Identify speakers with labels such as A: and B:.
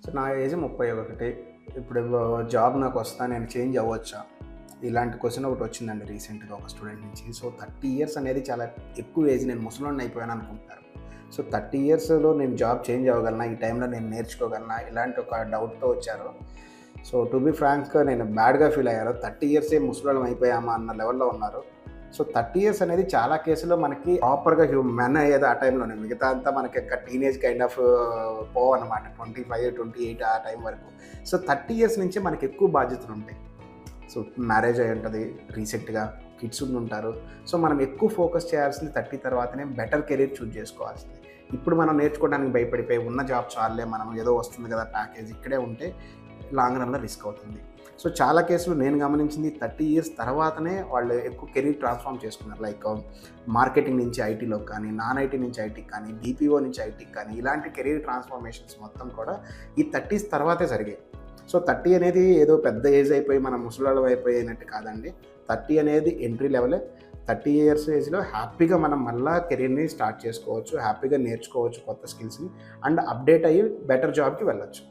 A: So నా age 31. ఇప్పుడు job నాకు వస్తా, నేను చేంజ్ అవ్వచ్చా? ఇలాంటి క్వెషన్ ఒకటి వచ్చిందండి రీసెంట్‌గా ఒక స్టూడెంట్ నుంచి. సో 30 ఇయర్స్ అనేది చాలా ఎక్కువ ఏజ్. నేను ముసలోడిని అయిపోయాను అనుకుంటున్నారు. సో 30 ఇయర్స్‌లో నేను జాబ్ చేంజ్ అవ్వగలనా? ఈ టైంలో నేను నేర్చుకోగలనా? ఇలాంటి ఒక డౌట్‌తో వచ్చారు. సో టు బీ ఫ్రాంక్ నేను బ్యాడ్‌గా ఫీల్ అయ్యాను. 30 ఇయర్సే ముసలోళ్ళం అయిపోయామా అన్న లెవెల్‌లో ఉన్నారు. సో 30 ఇయర్స్ అనేది చాలా కేసుల్లో మనకి ప్రాపర్‌గా మెన్ అయ్యేది ఆ టైంలోనే. మిగతా అంతా మనకి ఒక టీనేజ్ కైండ్ ఆఫ్ పోవన్నమాట. 25, 28 ఆ టైం వరకు. సో 30 ఇయర్స్ నుంచే మనకి ఎక్కువ బాధ్యతలుంటాయి. సో మ్యారేజ్ అయ్యి ఉంటది రీసెంట్‌గా. కిడ్స్ ఉండుంటారు. సో మనం ఎక్కువ ఫోకస్ చేయాల్సింది 30 తర్వాతనే బెటర్ కెరీర్ చూజ్ చేసుకోవాల్సింది. ఇప్పుడు మనం నేర్చుకోవడానికి భయపడిపోయి ఉన్న జాబ్ చాలులే, మనం ఏదో వస్తుంది కదా ప్యాకేజ్, ఇక్కడే ఉంటే లాంగ్ రన్‌లో రిస్క్ అవుతుంది. సో చాలా కేసులు నేను గమనించింది 30 ఇయర్స్ తర్వాతనే వాళ్ళు ఎక్కువ కెరీర్ ట్రాన్స్‌ఫార్మ్ చేసుకున్నారు. లైక్ మార్కెటింగ్ నుంచి ఐటీలోకి కానీ, నాన్ ఐటీ నుంచి ఐటీకి కానీ, బీపీఓ నుంచి ఐటీకి కానీ, ఇలాంటి కెరీర్ ట్రాన్స్‌ఫార్మేషన్స్ మొత్తం కూడా ఈ 30స్ తర్వాతే జరిగాయి. సో 30 అనేది ఏదో పెద్ద ఏజ్ అయిపోయి మనం ముసలోళ్ళం అయిపోయినట్టు కాదండి. 30 అనేది ఎంట్రీ లెవెలే. 30 ఇయర్స్ ఏజ్‌లో హ్యాపీగా మనం మళ్ళా కెరీర్‌ని స్టార్ట్ చేసుకోవచ్చు. హ్యాపీగా నేర్చుకోవచ్చు కొత్త స్కిల్స్‌ని అండ్ అప్‌డేట్ అయ్యి బెటర్ జాబ్‌కి వెళ్ళొచ్చు.